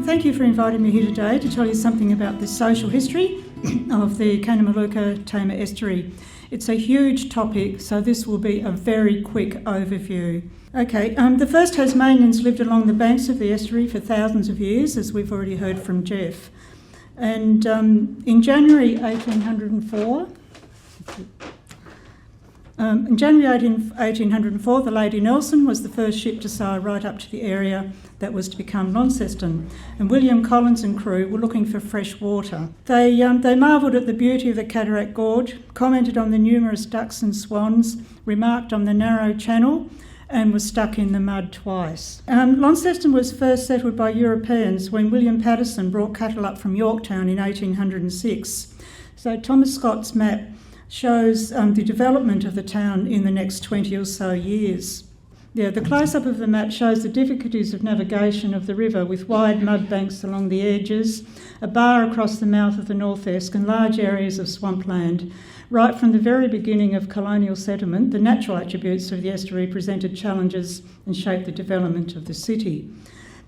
Thank you for inviting me here today to tell you something about the social history of the kanamaluka Tamer estuary. It's a huge topic, so this will be a very quick overview. The first Tasmanians lived along the banks of the estuary for thousands of years, as we've already heard from Jeff. And in January 1804, the Lady Nelson was the first ship to sail right up to the area that was to become Launceston, and William Collins and crew were looking for fresh water. They marvelled at the beauty of the Cataract Gorge, commented on the numerous ducks and swans, remarked on the narrow channel, and was stuck in the mud twice. Launceston was first settled by Europeans when William Patterson brought cattle up from Yorktown in 1806. So Thomas Scott's map shows the development of the town in the next 20 or so years. The close-up of the map shows the difficulties of navigation of the river with wide mud banks along the edges, a bar across the mouth of the North Esk and large areas of swampland. Right from the very beginning of colonial settlement, the natural attributes of the estuary presented challenges and shaped the development of the city.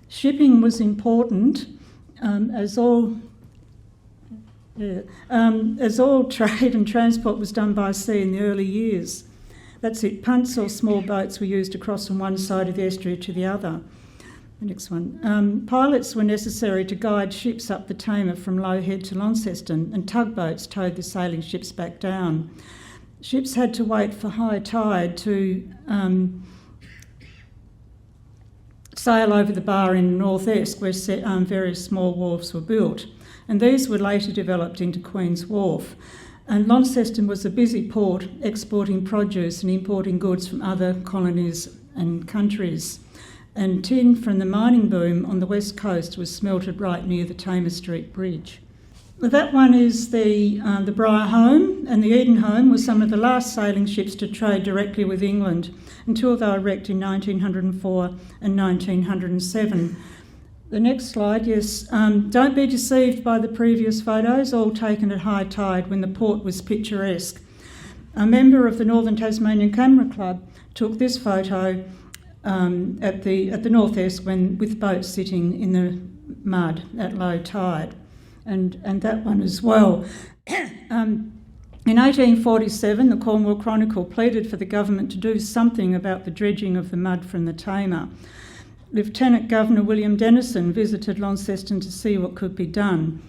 Shipping was important as all trade and transport was done by sea in the early years. That's it, punts or small boats were used to cross from one side of the estuary to the other. The next one. Pilots were necessary to guide ships up the Tamer from Low Head to Launceston, and tugboats towed the sailing ships back down. Ships had to wait for high tide to sail over the bar in the North Esk, where various small wharfs were built, and these were later developed into Queen's Wharf. And Launceston was a busy port, exporting produce and importing goods from other colonies and countries. And tin from the mining boom on the west coast was smelted right near the Tamer Street Bridge. Well, that one is the Briar Home, and the Eden Home was some of the last sailing ships to trade directly with England until they were wrecked in 1904 and 1907. The next slide, yes. Don't be deceived by the previous photos, all taken at high tide when the port was picturesque. A member of the Northern Tasmanian Camera Club took this photo at the North Esk with boats sitting in the mud at low tide, and that one as well. In 1847, the Cornwall Chronicle pleaded for the government to do something about the dredging of the mud from the Tamer. Lieutenant Governor William Dennison visited Launceston to see what could be done.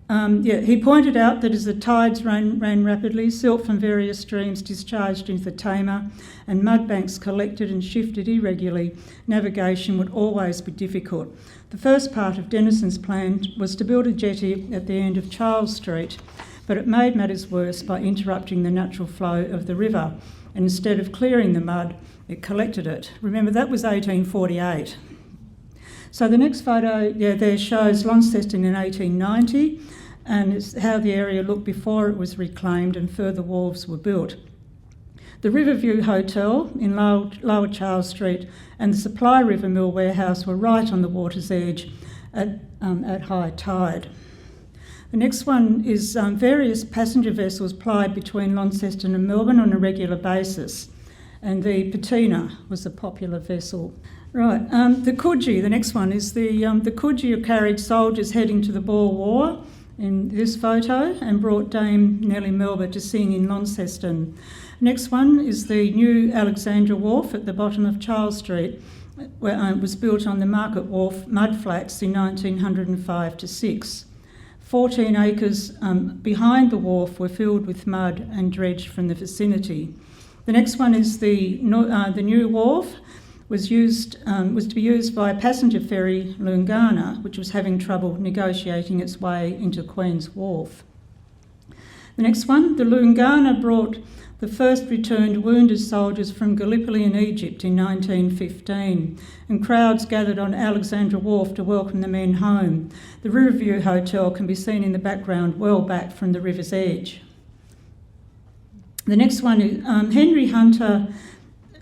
He pointed out that as the tides ran rapidly, silt from various streams discharged into the Tamer and mud banks collected and shifted irregularly, navigation would always be difficult. The first part of Dennison's plan was to build a jetty at the end of Charles Street, but it made matters worse by interrupting the natural flow of the river, and instead of clearing the mud, it collected it. Remember, that was 1848. So the next photo there shows Launceston in 1890, and it's how the area looked before it was reclaimed and further wharves were built. The Riverview Hotel in Lower Charles Street and the Supply River Mill warehouse were right on the water's edge at high tide. The next one is various passenger vessels plied between Launceston and Melbourne on a regular basis, and the Patina was a popular vessel. Right, the Coogee, the next one is the Coogee carried soldiers heading to the Boer War in this photo and brought Dame Nellie Melba to sing in Launceston. Next one is the new Alexandra Wharf at the bottom of Charles Street, where it was built on the Market Wharf mudflats in 1905 to 6. 14 acres behind the wharf were filled with mud and dredged from the vicinity. The next one is the new wharf was to be used by a passenger ferry, Loongana, which was having trouble negotiating its way into Queen's Wharf. The next one, the Loongana brought the first returned wounded soldiers from Gallipoli in Egypt in 1915, and crowds gathered on Alexandra Wharf to welcome the men home. The Riverview Hotel can be seen in the background, well back from the river's edge. The next one is Henry Hunter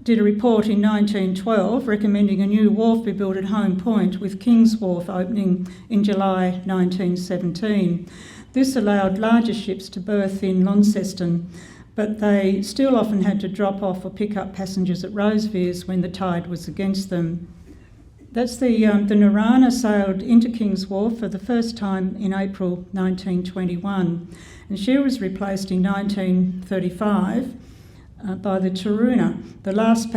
did a report in 1912 recommending a new wharf be built at Home Point, with King's Wharf opening in July 1917. This allowed larger ships to berth in Launceston, but they still often had to drop off or pick up passengers at Rosevears when the tide was against them. That's the Narana sailed into King's Wharf for the first time in April 1921, and she was replaced in 1935 by the Taruna, the last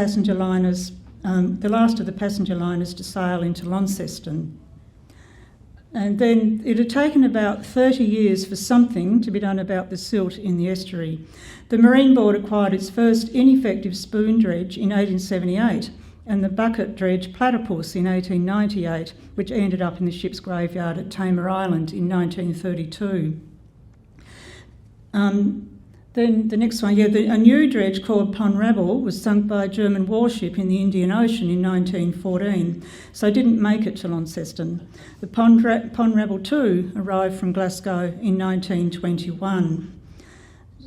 of the passenger liners to sail into Launceston. And then it had taken about 30 years for something to be done about the silt in the estuary. The Marine Board acquired its first ineffective spoon dredge in 1878 and the bucket dredge Platypus in 1898, which ended up in the ship's graveyard at Tamer Island in 1932. Then the next one, a new dredge called Ponrabble was sunk by a German warship in the Indian Ocean in 1914, so it didn't make it to Launceston. The Ponrabble too arrived from Glasgow in 1921.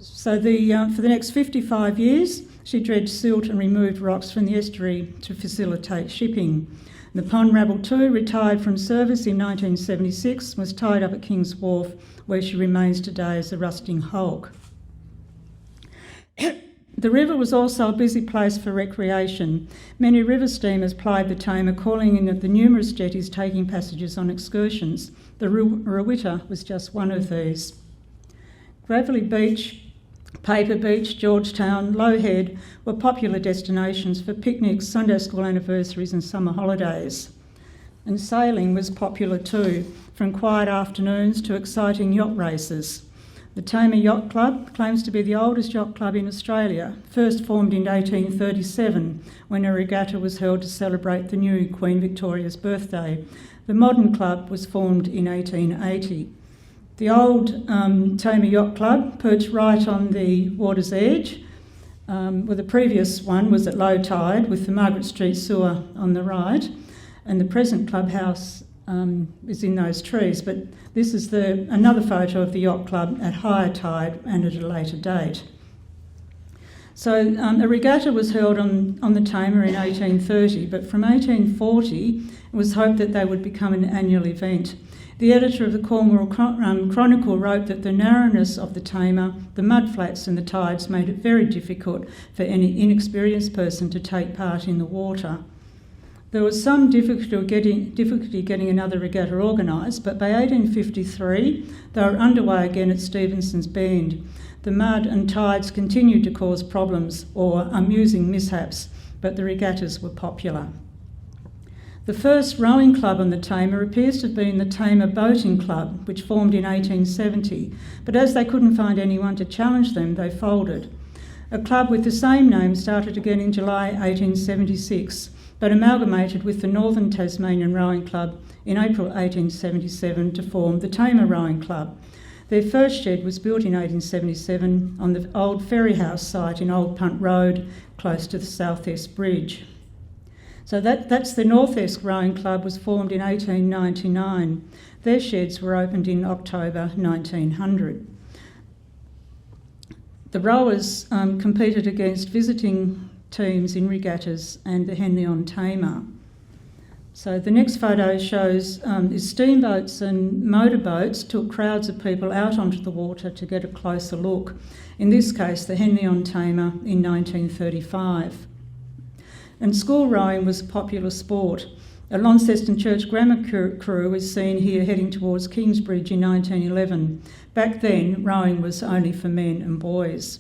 So for the next 55 years, she dredged silt and removed rocks from the estuary to facilitate shipping. The Ponrabble too retired from service in 1976, was tied up at King's Wharf, where she remains today as a rusting hulk. The river was also a busy place for recreation. Many river steamers plied the Tamer, calling in at the numerous jetties taking passengers on excursions. The Rowita was just one of these. Gravelly Beach, Paper Beach, Georgetown, Low Head were popular destinations for picnics, Sunday school anniversaries and summer holidays. And sailing was popular too, from quiet afternoons to exciting yacht races. The Tamer Yacht Club claims to be the oldest yacht club in Australia, first formed in 1837 when a regatta was held to celebrate the new Queen Victoria's birthday. The modern club was formed in 1880. The old Tamer Yacht Club, perched right on the water's edge, the previous one was at low tide with the Margaret Street sewer on the right, and the present clubhouse is in those trees, but this is another photo of the yacht club at higher tide and at a later date. So a regatta was held on the Tamer in 1830, but from 1840 it was hoped that they would become an annual event. The editor of the Cornwall Chronicle wrote that the narrowness of the Tamer, the mudflats and the tides made it very difficult for any inexperienced person to take part in the water. There was some difficulty getting another regatta organised, but by 1853 they were underway again at Stevenson's Bend. The mud and tides continued to cause problems or amusing mishaps, but the regattas were popular. The first rowing club on the Tamer appears to have been the Tamer Boating Club, which formed in 1870, but as they couldn't find anyone to challenge them, they folded. A club with the same name started again in July 1876, but amalgamated with the Northern Tasmanian Rowing Club in April 1877 to form the Tamer Rowing Club. Their first shed was built in 1877 on the old ferry house site in Old Punt Road, close to the South Esk Bridge. So that's the North Esk Rowing Club, was formed in 1899. Their sheds were opened in October 1900. The rowers competed against visiting teams in regattas and the Henley-on-Tamer. So the next photo shows is steamboats and motorboats took crowds of people out onto the water to get a closer look. In this case, the Henley-on-Tamer in 1935. And school rowing was a popular sport. A Launceston Church grammar crew was seen here heading towards Kingsbridge in 1911. Back then, rowing was only for men and boys.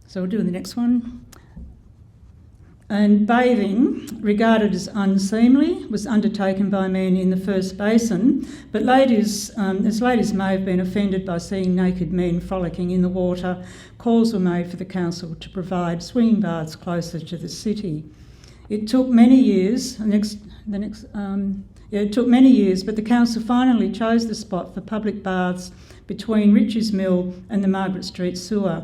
So we'll do the next one. And bathing, regarded as unseemly, was undertaken by men in the first basin, but ladies may have been offended by seeing naked men frolicking in the water, calls were made for the council to provide swimming baths closer to the city. It took many years, it took many years, but the council finally chose the spot for public baths between Rich's Mill and the Margaret Street sewer.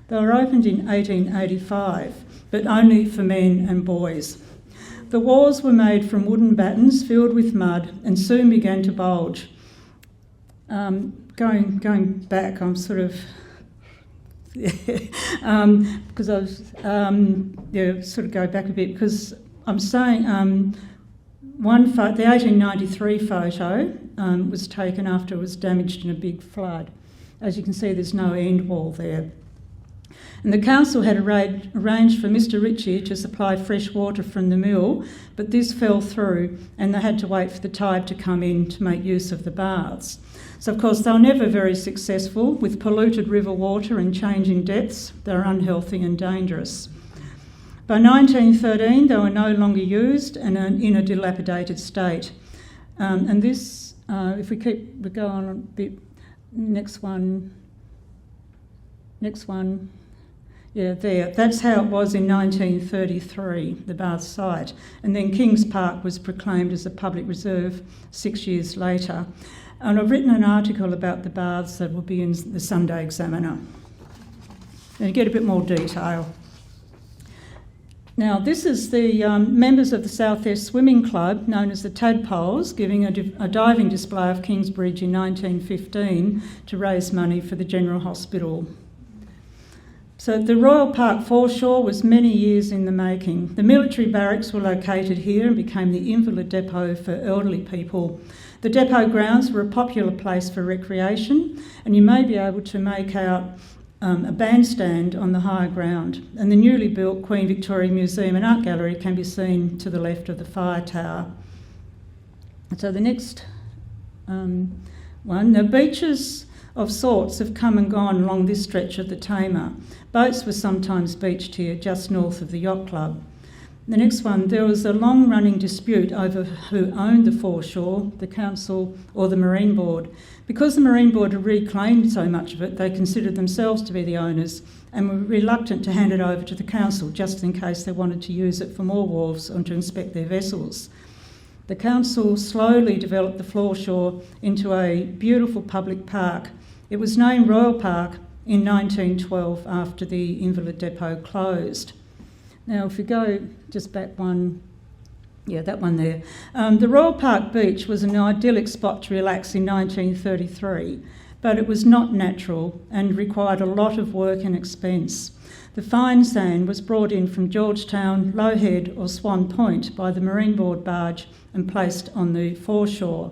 They were opened in 1885, but only for men and boys. The walls were made from wooden battens filled with mud and soon began to bulge. Going back, I'm sort of... because I was... sort of go back a bit, because I'm saying the 1893 photo was taken after it was damaged in a big flood. As you can see, there's no end wall there. And the council had arranged for Mr Ritchie to supply fresh water from the mill, but this fell through and they had to wait for the tide to come in to make use of the baths. So of course they were never very successful. With polluted river water and changing depths, they were unhealthy and dangerous. By 1913 they were no longer used and in a dilapidated state. And this, if we go on a bit, next one. Yeah, there. That's how it was in 1933, the bath site. And then Kings Park was proclaimed as a public reserve 6 years later. And I've written an article about the baths that will be in the Sunday Examiner. And you get a bit more detail. Now, this is the members of the South East Swimming Club, known as the Tadpoles, giving a diving display of Kingsbridge in 1915 to raise money for the General Hospital. So the Royal Park foreshore was many years in the making. The military barracks were located here and became the invalid depot for elderly people. The depot grounds were a popular place for recreation, and you may be able to make out a bandstand on the higher ground. And the newly built Queen Victoria Museum and Art Gallery can be seen to the left of the fire tower. So the next one, the beaches of sorts have come and gone along this stretch of the Tamer. Boats were sometimes beached here just north of the yacht club. The next one, there was a long-running dispute over who owned the foreshore, the council or the Marine Board. Because the Marine Board had reclaimed so much of it, they considered themselves to be the owners and were reluctant to hand it over to the council just in case they wanted to use it for more wharves or to inspect their vessels. The council slowly developed the foreshore into a beautiful public park. It was named Royal Park in 1912 after the Invalid Depot closed. Now, if we go just back one, that one there. The Royal Park Beach was an idyllic spot to relax in 1933, but it was not natural and required a lot of work and expense. The fine sand was brought in from Georgetown, Low Head or Swan Point by the Marine Board barge and placed on the foreshore.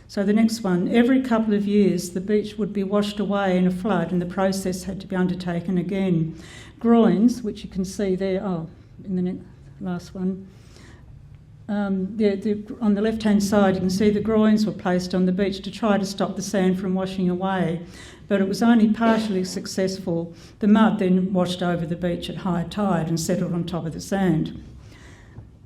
So the next one, every couple of years the beach would be washed away in a flood and the process had to be undertaken again. Groins, which you can see there, in the last one, on the left-hand side you can see the groins were placed on the beach to try to stop the sand from washing away, but it was only partially successful. The mud then washed over the beach at high tide and settled on top of the sand.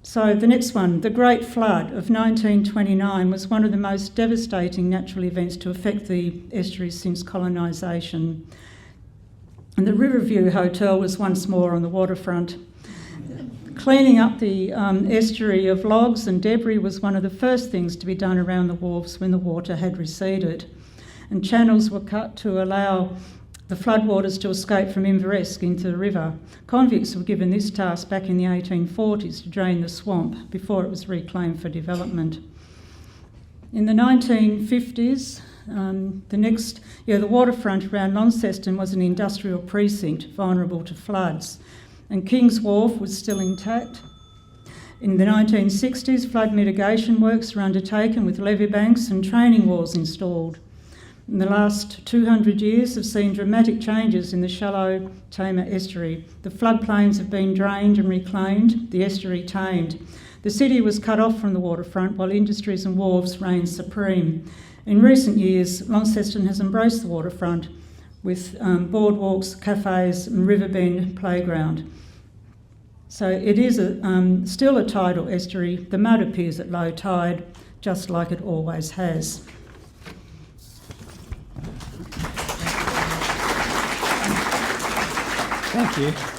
So the next one, the Great Flood of 1929 was one of the most devastating natural events to affect the estuary since colonisation. And the Riverview Hotel was once more on the waterfront. Cleaning up the estuary of logs and debris was one of the first things to be done around the wharves when the water had receded. And channels were cut to allow the floodwaters to escape from Inveresk into the river. Convicts were given this task back in the 1840s to drain the swamp before it was reclaimed for development. In the 1950s, the waterfront around Launceston was an industrial precinct vulnerable to floods, and King's Wharf was still intact. In the 1960s, flood mitigation works were undertaken with levee banks and training walls installed. In the last 200 years have seen dramatic changes in the shallow Tamer estuary. The floodplains have been drained and reclaimed, the estuary tamed. The city was cut off from the waterfront while industries and wharves reigned supreme. In recent years, Launceston has embraced the waterfront with boardwalks, cafes and riverbend playground. So it is still a tidal estuary. The mud appears at low tide, just like it always has. Thank you.